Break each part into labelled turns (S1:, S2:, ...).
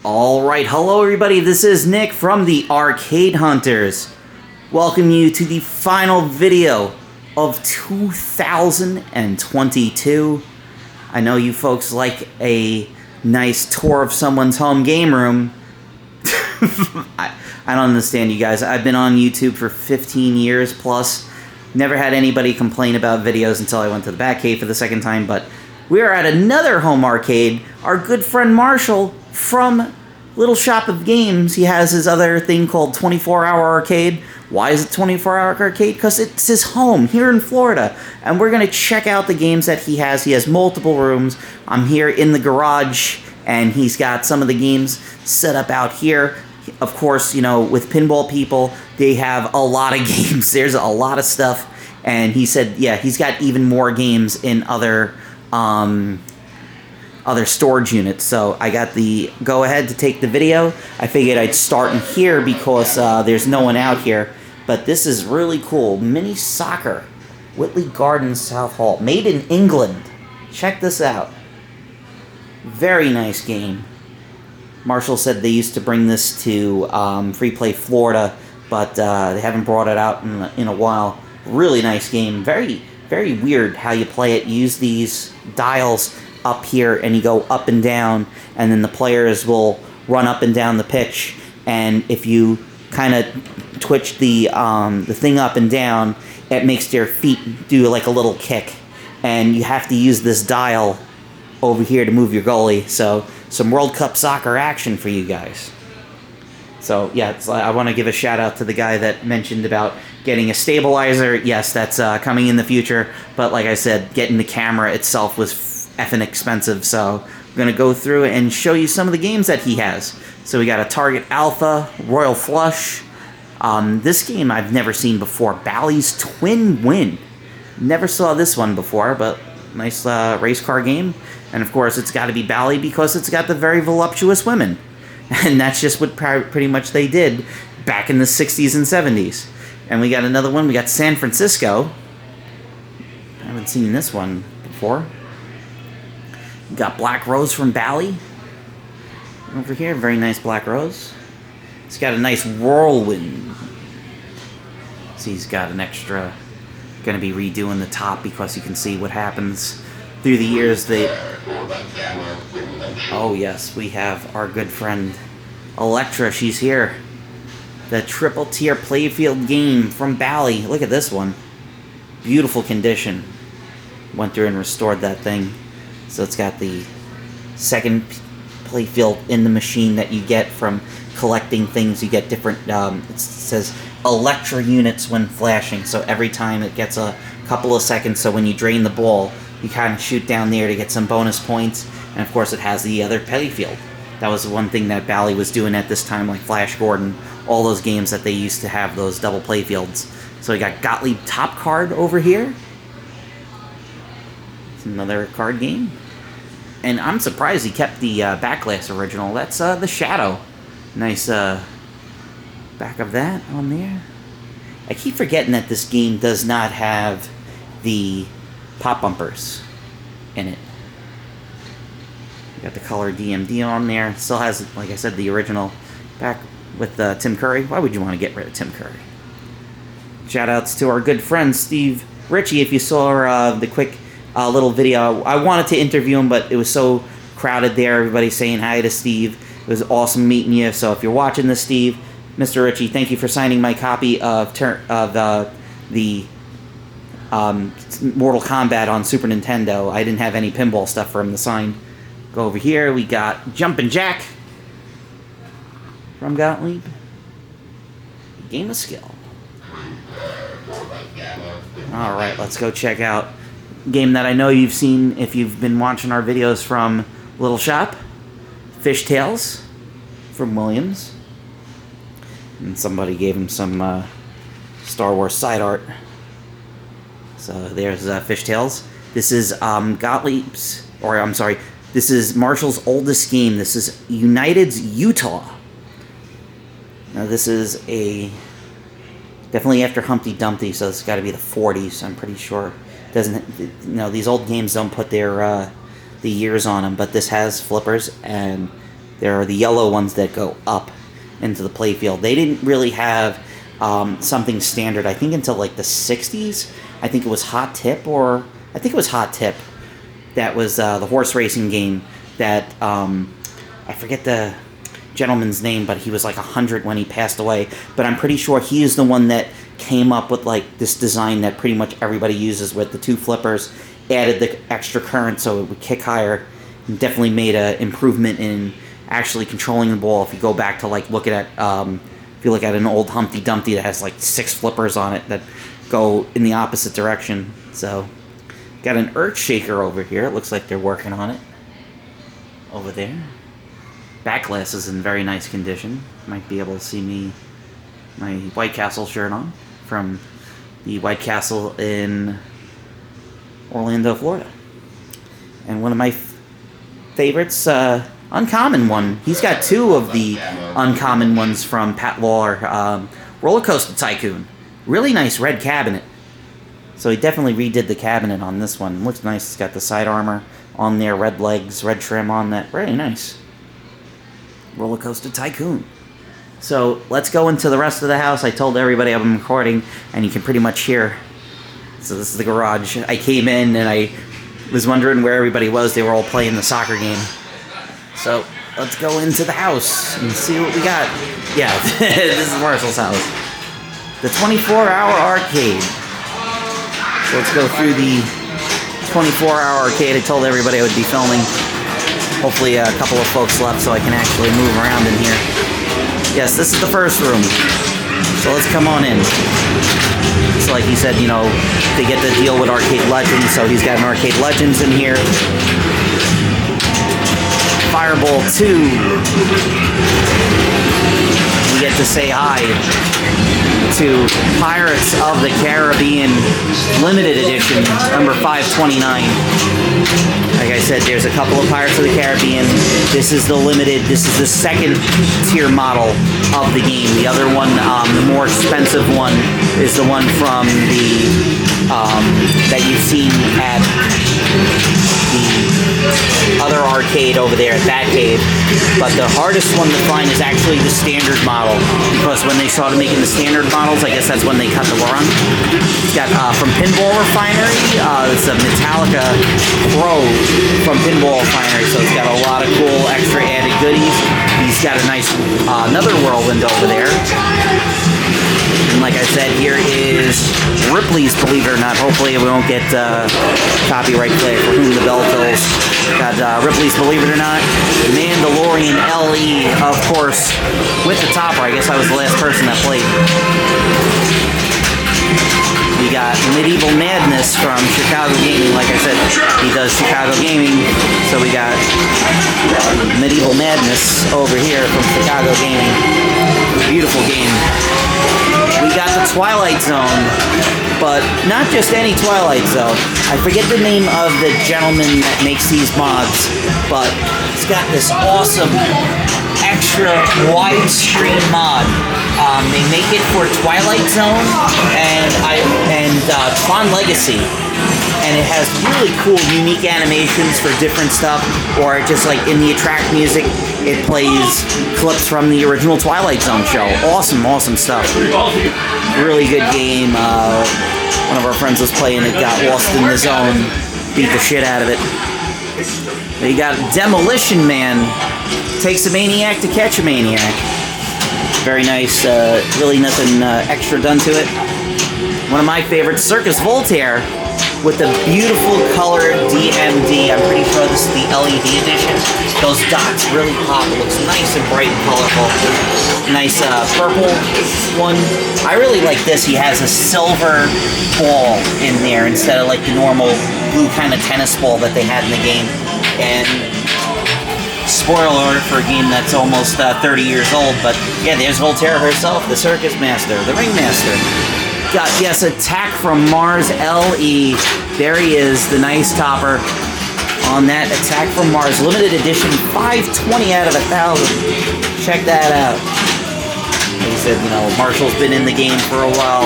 S1: Alright, hello everybody, this is Nick from the Arcade Hunters. Welcome you to the final video of 2022. I know you folks like a nice tour of someone's home game room. I don't understand you guys. I've been on YouTube for 15 years plus. Never had anybody complain about videos until I went to the Batcave for the second time, but we are at another home arcade. Our good friend Marshall from Little Shop of Games, he has his other thing called 24-Hour Arcade. Why is it 24-Hour Arcade? Because it's his home here in Florida. And we're going to check out the games that he has. He has multiple rooms. I'm here in the garage, and he's got some of the games set up out here. Of course, you know, with Pinball People, they have a lot of games. There's a lot of stuff. And he said, yeah, he's got even more games in other storage units. So I got the go-ahead to take the video. I figured I'd start in here because there's no one out here. But this is really cool. Mini Soccer. Whitley Gardens, South Hall. Made in England. Check this out. Very nice game. Marshall said they used to bring this to Free Play Florida, but they haven't brought it out in a while. Really nice game. Very, very weird how you play it. Use these dials up here, and you go up and down, and then the players will run up and down the pitch. And if you kind of twitch the thing up and down, it makes their feet do like a little kick. And you have to use this dial over here to move your goalie. So some World Cup soccer action for you guys. So yeah, I want to give a shout out to the guy that mentioned about getting a stabilizer. Yes, that's coming in the future. But like I said, getting the camera itself was effing expensive. So I'm going to go through and show you some of the games that he has. So we got a Target Alpha, Royal Flush. This game I've never seen before. Bally's Twin Win. Never saw this one before, but nice race car game. And of course it's got to be Bally because it's got the very voluptuous women. And that's just what pretty much they did back in the 60s and 70s. And we got another one. We got San Francisco. I haven't seen this one before. We got Black Rose from Bally. Over here, very nice Black Rose. It's got a nice Whirlwind. See, he's got an extra. Going to be redoing the top because you can see what happens through the years. Oh yes, we have our good friend Electra. She's here. The triple tier playfield game from Bally. Look at this one. Beautiful condition. Went through and restored that thing. So it's got the second playfield in the machine that you get from collecting things. You get different, it says Electra units when flashing. So every time it gets a couple of seconds. So when you drain the ball, you kind of shoot down there to get some bonus points. And of course it has the other playfield. That was the one thing that Bally was doing at this time, like Flash Gordon. All those games that they used to have those double playfields. So we got Gottlieb Top Card over here. It's another card game. And I'm surprised he kept the Backglass original. That's the Shadow. Nice back of that on there. I keep forgetting that this game does not have the pop bumpers in it. Got the color DMD on there. Still has, like I said, the original back with Tim Curry. Why would you want to get rid of Tim Curry? Shoutouts to our good friend Steve Ritchie. If you saw the quick little video, I wanted to interview him, but it was so crowded there. Everybody saying hi to Steve. It was awesome meeting you. So if you're watching this, Steve, Mr. Ritchie, thank you for signing my copy of the Mortal Kombat on Super Nintendo. I didn't have any pinball stuff for him to sign. Go over here. We got Jumpin' Jack from Gottlieb. Game of Skill. Alright, let's go check out a game that I know you've seen if you've been watching our videos from Little Shop. Fish Tales from Williams. And somebody gave him some Star Wars side art. So there's Fish Tales. This is Gottlieb's, or I'm sorry, this is Marshall's oldest game. This is United's Utah. Now this is definitely after Humpty Dumpty, so it's got to be the 40s. I'm pretty sure. Doesn't, you know, these old games don't put their the years on them, but this has flippers and There are the yellow ones that go up into the playfield. They didn't really have something standard, I think, until like the 60s. I think it was Hot Tip, that was the horse racing game that, I forget the gentleman's name, but he was like 100 when he passed away. But I'm pretty sure he is the one that came up with like this design that pretty much everybody uses with the 2 flippers, added the extra current so it would kick higher, and definitely made an improvement in actually controlling the ball. If you go back to like look at if you look at an old Humpty Dumpty that has like 6 flippers on it that go in the opposite direction. So got an Earth Shaker over here. It looks like they're working on it over there. Back glass is in very nice condition. Might be able to see my White Castle shirt on from the White Castle in Orlando, Florida. And one of my favorites, uncommon one. He's got 2 of the uncommon ones from Pat Lawler. Roller Coaster Tycoon. Really nice red cabinet. So he definitely redid the cabinet on this one. Looks nice. It's got the side armor on there, red legs, red trim on that. Very nice. Roller Coaster Tycoon. So let's go into the rest of the house. I told everybody I'm recording, and you can pretty much hear. So this is the garage. I came in and I was wondering where everybody was. They were all playing the soccer game. So let's go into the house and see what we got. Yeah, this is Marshall's house. The 24-hour arcade. So let's go through the 24-hour arcade. I told everybody I would be filming. Hopefully a couple of folks left so I can actually move around in here. Yes, this is the first room. So let's come on in. It's like he said, you know, they get the deal with Arcade Legends, so he's got an Arcade Legends in here. Fireball 2. We get to say hi to Pirates of the Caribbean Limited Edition, number 529. Like I said, there's a couple of Pirates of the Caribbean. This is the limited, this is the second tier model of the game. The other one, the more expensive one, is the one from the, that you've seen at the other arcade over there at Batcave. But the hardest one to find is actually the standard model, because when they started making the standard models, I guess that's when they cut the run. It's got from Pinball Refinery, it's a Metallica Pro from Pinball Refinery, so it's got a lot of cool extra added goodies. He's got a nice another whirlwind over there. And like I said, here is Ripley's Believe It or Not. Hopefully we won't get copyright play for Whom the Bell Tolls. Got Ripley's Believe It or Not. Mandalorian LE, of course, with the topper. I guess I was the last person that played. We got Medieval Madness from Chicago Gaming. Like I said, he does Chicago Gaming. So we got Medieval Madness over here from Chicago Gaming. Beautiful game. We got the Twilight Zone, but not just any Twilight Zone. I forget the name of the gentleman that makes these mods, but it's got this awesome extra widescreen mod. They make it for Twilight Zone and Tron Legacy, and it has really cool, unique animations for different stuff. Or just like in the attract music, it plays clips from the original Twilight Zone show. Awesome, awesome stuff. Really good game. One of our friends was playing it, got lost in the zone, beat the shit out of it. You got Demolition Man. Takes a maniac to catch a maniac. Very nice. Really nothing extra done to it. One of my favorites, Circus Voltaire, with the beautiful colored DMD. I'm pretty sure this is the LED edition. Those dots really pop. It looks nice and bright and colorful. Nice purple one. I really like this. He has a silver ball in there instead of like the normal blue kind of tennis ball that they had in the game. And spoiler alert for a game that's almost 30 years old, but yeah, there's Voltaire herself, the circus master, the ringmaster. Got, yes, Attack from Mars LE. There he is, the nice topper on that Attack from Mars limited edition, 520 out of 1,000. Check that out. Like I said, you know, Marshall's been in the game for a while.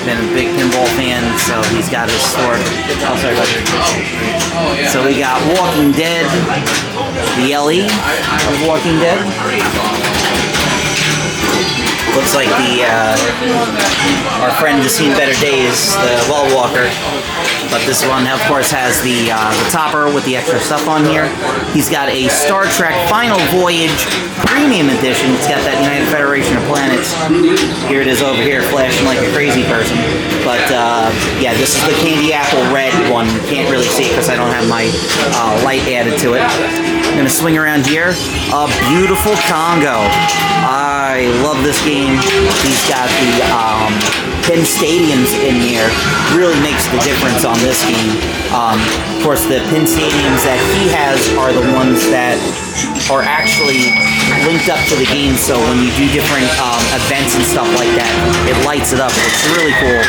S1: been a big pinball fan, so he's got his store. Oh, sorry about that. So we got Walking Dead, the LE of Walking Dead. Looks like our friend has seen better days, the Well Walker. But this one, of course, has the topper with the extra stuff on here. He's got a Star Trek Final Voyage Premium Edition. It's got that United Federation of Planets. Here it is over here, flashing like a crazy person. But yeah, this is the Candy Apple Red one. You can't really see it because I don't have my light added to it. I'm gonna swing around here. A beautiful Congo. I love this game. He's got the Pin Stadiums in here. Really makes the difference on this game. Of course, the Pin Stadiums that he has are the ones that are actually linked up to the game, so when you do different events and stuff like that, it lights it up. It's really cool.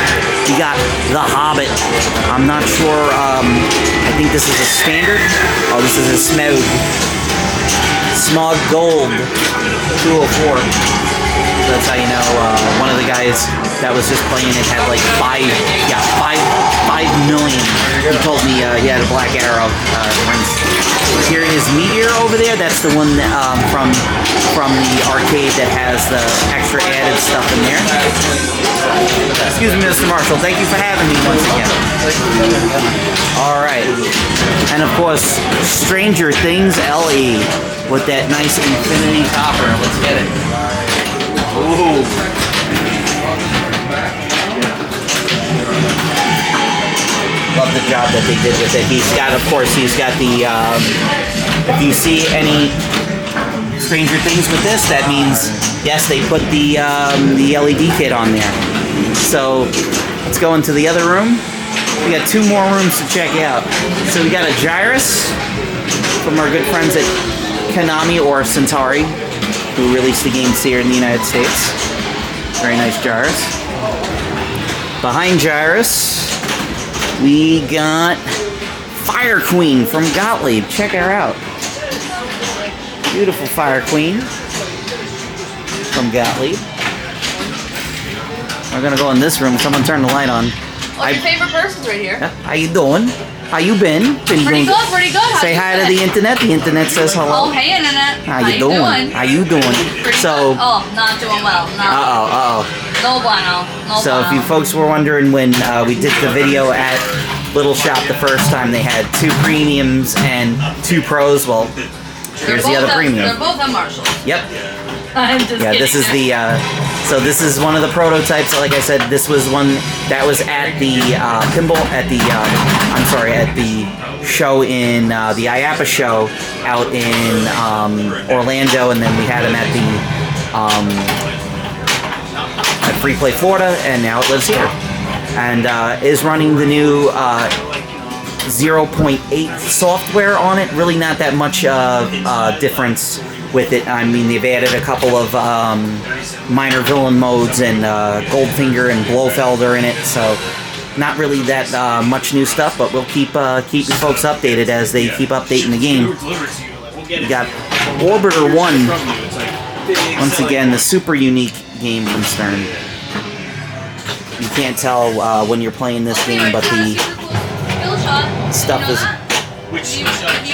S1: You got The Hobbit. I'm not sure, I think this is a standard. Oh, this is a Smog. Smog Gold 204. That's how you know one of the guys that was just playing it had like 5 million. He told me he had a Black Arrow. Here is Meteor over there. That's the one that, from the arcade that has the extra added stuff in there. Excuse me, Mr. Marshall. Thank you for having me once again. All right, and of course, Stranger Things LE with that nice infinity topper. Let's get it. Ooh. Love the job that they did with it. He's got, of course, he's got the, if you see any Stranger Things with this, that means, yes, they put the LED kit on there. So, let's go into the other room. We got 2 more rooms to check out. So we got a Gyrus from our good friends at Konami or Centauri, who released the games here in the United States. Very nice Gyrus. Behind Gyrus, we got Fire Queen from Gottlieb. Check her out. Beautiful Fire Queen from Gottlieb. We're gonna go in this room. Someone turn the light on.
S2: Well, your favorite person's right here.
S1: How you doing? How you been?
S2: Pretty good, pretty good.
S1: Say hi to the internet. The internet says hello.
S2: Oh, hey, internet.
S1: How you doing? How you doing? So.
S2: Oh, not doing well. No bueno. No
S1: so
S2: bueno.
S1: if you folks were wondering when we did the video at Little Shop the first time, they had 2 premiums and 2 pros. Well, here's the other premium.
S2: They're both on Marshalls.
S1: Yep.
S2: I'm just kidding.
S1: This is the. So this is one of the prototypes. Like I said, this was one that was at the pinball at the. At the show in the IAPA show out in Orlando, and then we had him at the at Free Play Florida, and now it lives here, and is running the new 0.8 software on it. Really not that much difference with it. I mean, they've added a couple of minor villain modes and Goldfinger and Blofelder in it, so not really that much new stuff, but we'll keep you folks updated as they keep updating the game. We got Orbiter 1. Once again, the super unique game from Stern. You can't tell when you're playing this game, but the stuff is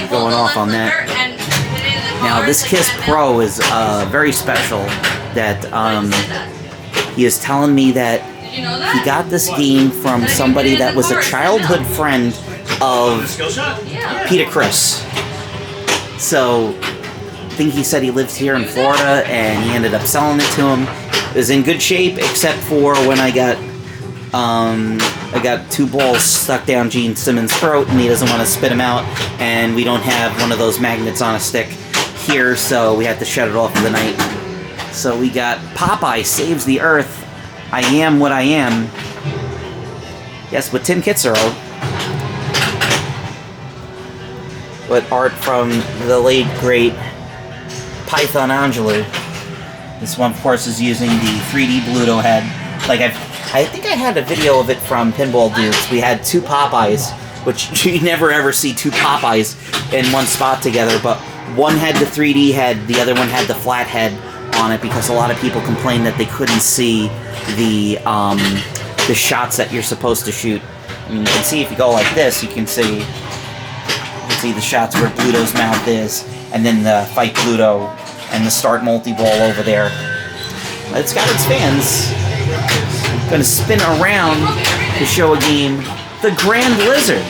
S1: going off on that. Now, this KISS Pro is very special. That he is telling me that he got this game from somebody that was a childhood friend of Peter Criss. So, I think he said he lived here in Florida, and he ended up selling it to him. It was in good shape, except for when I got 2 balls stuck down Gene Simmons' throat, and he doesn't want to spit them out, and we don't have one of those magnets on a stick here, so we had to shut it off for the night. So we got Popeye Saves the Earth. I Am What I Am. Yes, with Tim Kitzero. With art from the late, great Python Angelou. This one, of course, is using the 3D Bluto head. Like, I think I had a video of it from Pinball Dudes. We had 2 Popeyes, which you never ever see 2 Popeyes in one spot together, but one had the 3D head, the other one had the flat head on it, because a lot of people complained that they couldn't see the the shots that you're supposed to shoot. I mean, you can see if you go like this, you can see the shots where Pluto's mouth is, and then the fight Pluto and the start multi-ball over there. It's got its fans. I'm gonna spin around to show a game, the Grand Lizard.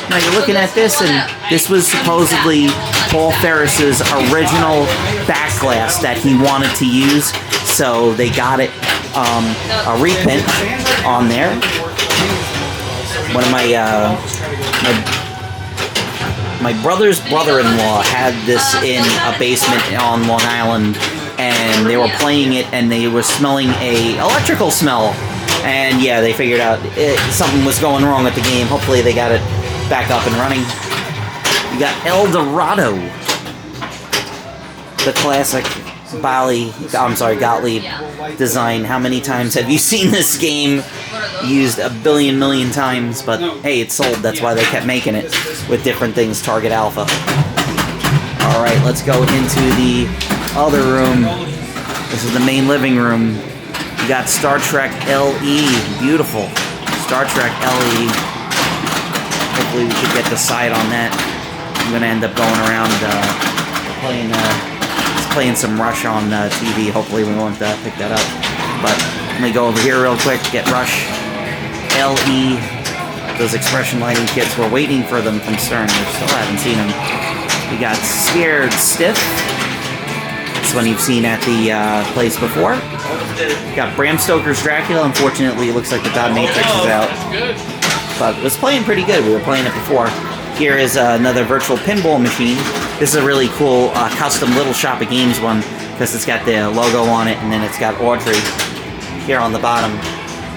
S1: Now you're looking at this, and this was supposedly Paul Ferris's original back glass that he wanted to use, so they got it a reprint on there. One of my brother's brother-in-law had this in a basement on Long Island, and they were playing it, and they were smelling a electrical smell, and yeah, they figured out something was going wrong with the game. Hopefully they got it back up and running. You got El Dorado, the classic Gottlieb design. How many times have you seen this game used a million times? But hey, it's sold. That's why they kept making it with different things. Target Alpha. All right, let's go into the other room. This is the main living room. You got Star Trek LE. Beautiful. Star Trek LE. Hopefully we could get the side on that. I'm gonna end up going around playing some Rush on TV. Hopefully we won't pick that up. But let me go over here real quick, get Rush. LE, those expression lighting kits, we're waiting for them from Stern. We still haven't seen them. We got Scared Stiff. This one you've seen at the place before. Got Bram Stoker's Dracula. Unfortunately, it looks like the Dot Matrix is out. But it was playing pretty good. We were playing it before. Here is another virtual pinball machine. This is a really cool custom Little Shop of Games one, because it's got the logo on it, and then it's got Audrey here on the bottom.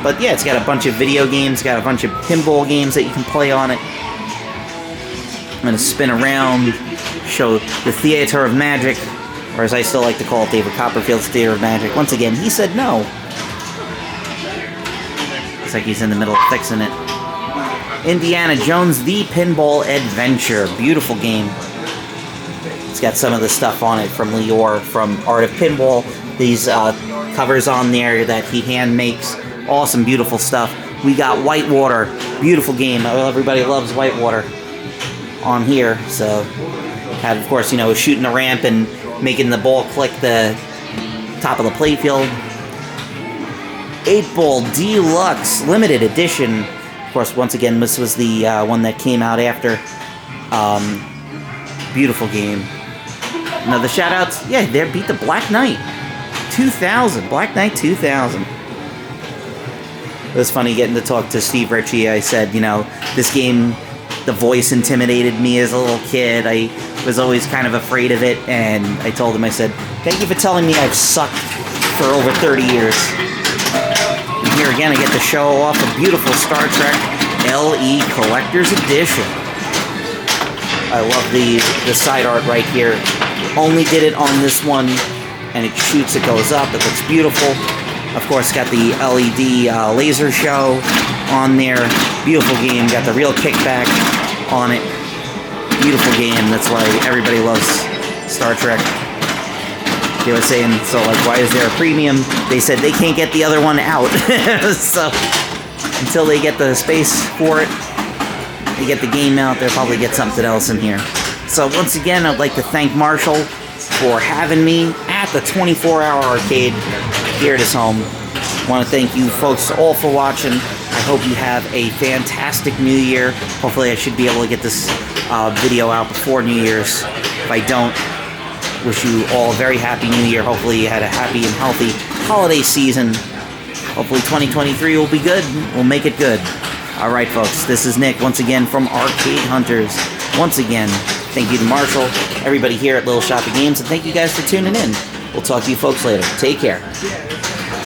S1: But yeah, it's got a bunch of video games, got a bunch of pinball games that you can play on it. I'm going to spin around, show the Theater of Magic, or as I still like to call it, David Copperfield's Theater of Magic. Once again, he said no. Looks like he's in the middle of fixing it. Indiana Jones, The Pinball Adventure. Beautiful game. It's got some of the stuff on it from Lior, from Art of Pinball. These covers on there that he hand makes. Awesome, beautiful stuff. We got Whitewater. Beautiful game. Everybody loves Whitewater on here. So, had, of course, shooting a ramp and making the ball click the top of the playfield. 8-Ball Deluxe Limited Edition. Of course, once again, this was the one that came out after. Beautiful game. Another shout-outs. Yeah, they beat the Black Knight 2000. Black Knight 2000. It was funny getting to talk to Steve Ritchie. I said, this game, the voice intimidated me as a little kid. I was always kind of afraid of it, and I told him, I said, thank you for telling me I've sucked for over 30 years. And here again, I get to show off a beautiful Star Trek LE Collector's Edition. I love the side art right here. Only did it on this one, and it shoots, it goes up, it looks beautiful. Of course, got the LED laser show on there. Beautiful game, got the real kickback on it. Beautiful game, that's why everybody loves Star Trek. They were saying, so like, why is there a premium? They said they can't get the other one out. So, until they get the space for it, they get the game out, they'll probably get something else in here. So once again, I'd like to thank Marshall for having me at the 24-hour arcade here at his home. I want to thank you folks all for watching. I hope you have a fantastic New Year. Hopefully I should be able to get this video out before New Year's. If I don't, wish you all a very happy New Year. Hopefully you had a happy and healthy holiday season. Hopefully 2023 will be good. We'll make it good. Alright folks, this is Nick once again from Arcade Hunters. Once again, thank you to Marshall, everybody here at Little Shop of Games, and thank you guys for tuning in. We'll talk to you folks later. Take care.